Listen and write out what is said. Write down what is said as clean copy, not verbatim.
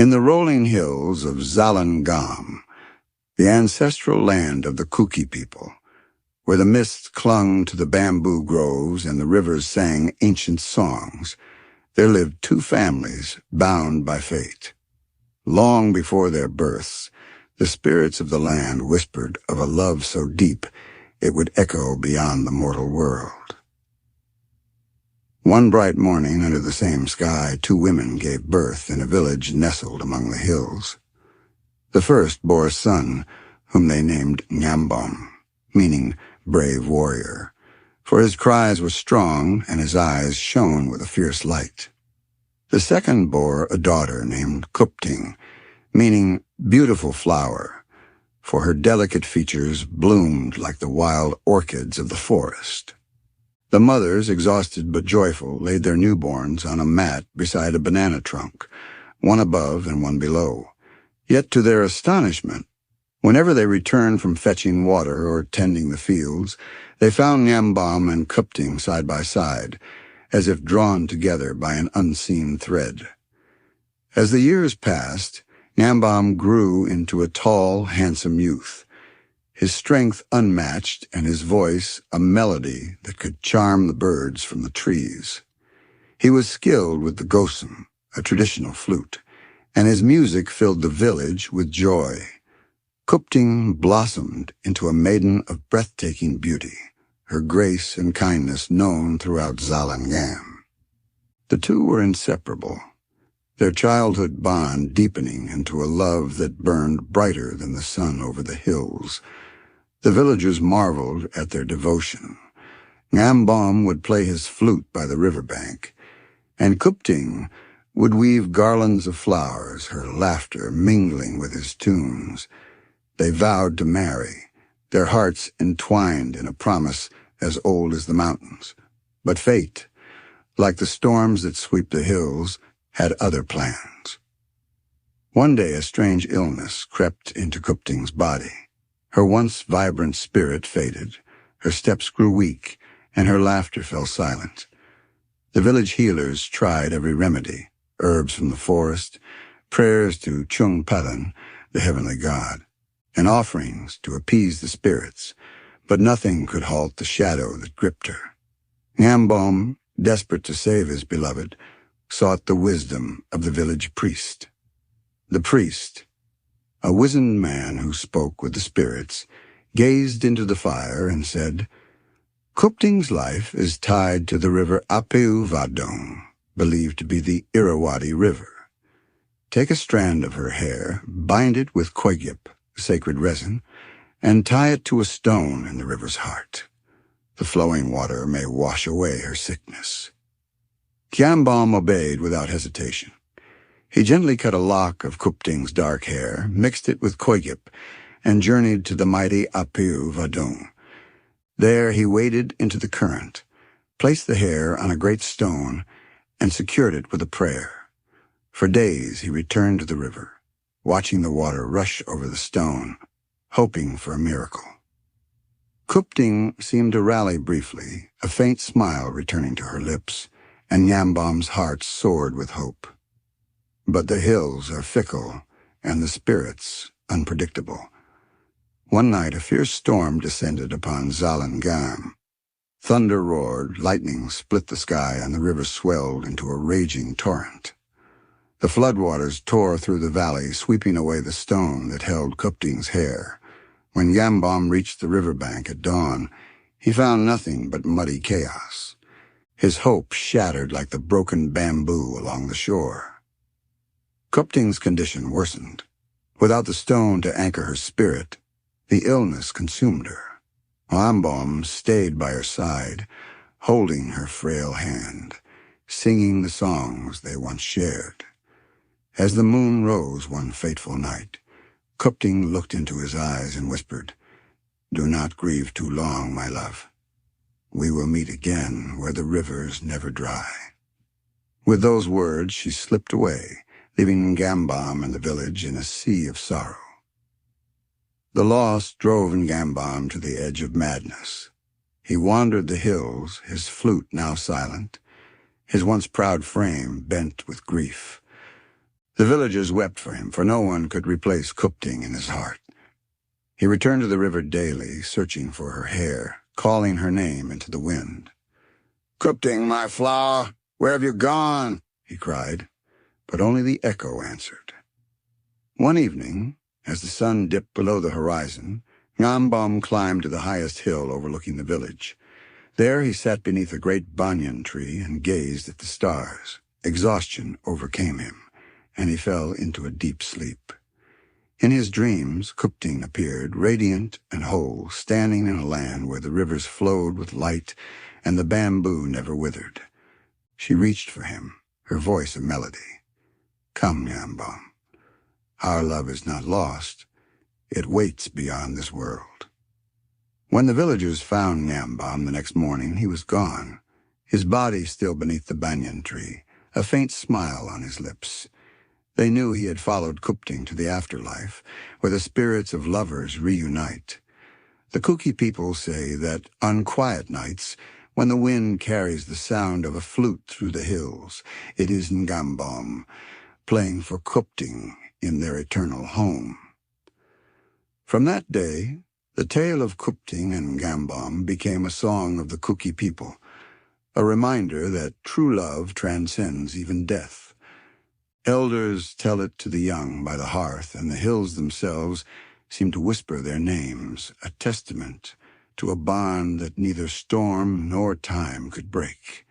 In the rolling hills of Zalangam, the ancestral land of the Kuki people, where the mists clung to the bamboo groves and the rivers sang ancient songs, there lived two families bound by fate. Long before their births, the spirits of the land whispered of a love so deep it would echo beyond the mortal world. One bright morning under the same sky, two women gave birth in a village nestled among the hills. The first bore a son, whom they named Ngambom, meaning brave warrior, for his cries were strong and his eyes shone with a fierce light. The second bore a daughter named Khupting, meaning beautiful flower, for her delicate features bloomed like the wild orchids of the forest. The mothers, exhausted but joyful, laid their newborns on a mat beside a banana trunk, one above and one below. Yet to their astonishment, whenever they returned from fetching water or tending the fields, they found Ngambom and Khupting side by side, as if drawn together by an unseen thread. As the years passed, Ngambom grew into a tall, handsome youth, his strength unmatched and his voice a melody that could charm the birds from the trees. He was skilled with the gosum, a traditional flute, and his music filled the village with joy. Khupting blossomed into a maiden of breathtaking beauty, her grace and kindness known throughout Zalangam. The two were inseparable, their childhood bond deepening into a love that burned brighter than the sun over the hills. The villagers marveled at their devotion. Ngambom would play his flute by the riverbank, and Khupting would weave garlands of flowers, her laughter mingling with his tunes. They vowed to marry, their hearts entwined in a promise as old as the mountains. But fate, like the storms that sweep the hills, had other plans. One day a strange illness crept into Khupting's body. Her once vibrant spirit faded, her steps grew weak, and her laughter fell silent. The village healers tried every remedy, herbs from the forest, prayers to Chung Palan, the heavenly god, and offerings to appease the spirits, but nothing could halt the shadow that gripped her. Ngambom, desperate to save his beloved, sought the wisdom of the village priest. The priest, a wizened man who spoke with the spirits, gazed into the fire and said, "Khupting's life is tied to the river Apeu Vadong, believed to be the Irrawaddy River. Take a strand of her hair, bind it with koigip, sacred resin, and tie it to a stone in the river's heart. The flowing water may wash away her sickness." Ngambom obeyed without hesitation. He gently cut a lock of Khupting's dark hair, mixed it with koigip, and journeyed to the mighty Apeu Vadong. There he waded into the current, placed the hair on a great stone, and secured it with a prayer. For days he returned to the river, watching the water rush over the stone, hoping for a miracle. Khupting seemed to rally briefly, a faint smile returning to her lips, and Ngambom's heart soared with hope. But the hills are fickle, and the spirits unpredictable. One night a fierce storm descended upon Zalangam. Thunder roared, lightning split the sky, and the river swelled into a raging torrent. The floodwaters tore through the valley, sweeping away the stone that held Khupting's hair. When Ngambom reached the riverbank at dawn, he found nothing but muddy chaos. His hope shattered like the broken bamboo along the shore. Khupting's condition worsened. Without the stone to anchor her spirit, the illness consumed her. Ngambom stayed by her side, holding her frail hand, singing the songs they once shared. As the moon rose one fateful night, Khupting looked into his eyes and whispered, "Do not grieve too long, my love. We will meet again where the rivers never dry." With those words she slipped away, leaving Ngambom and the village in a sea of sorrow. The loss drove Ngambom to the edge of madness. He wandered the hills, his flute now silent, his once proud frame bent with grief. The villagers wept for him, for no one could replace Khupting in his heart. He returned to the river daily, searching for her hair, calling her name into the wind. "Khupting, my flower, where have you gone?" he cried, but only the echo answered. One evening, as the sun dipped below the horizon, Ngambom climbed to the highest hill overlooking the village. There he sat beneath a great banyan tree and gazed at the stars. Exhaustion overcame him, and he fell into a deep sleep. In his dreams, Khupting appeared, radiant and whole, standing in a land where the rivers flowed with light and the bamboo never withered. She reached for him, her voice a melody. "Come, Ngambom. Our love is not lost. It waits beyond this world." When the villagers found Ngambom the next morning, he was gone, his body still beneath the banyan tree, a faint smile on his lips. They knew he had followed Khupting to the afterlife, where the spirits of lovers reunite. The Kuki people say that on quiet nights, when the wind carries the sound of a flute through the hills, it is Ngambom, playing for Khupting in their eternal home. From that day, the tale of Khupting and Ngambom became a song of the Kuki people, a reminder that true love transcends even death. Elders tell it to the young by the hearth, and the hills themselves seem to whisper their names, a testament to a bond that neither storm nor time could break.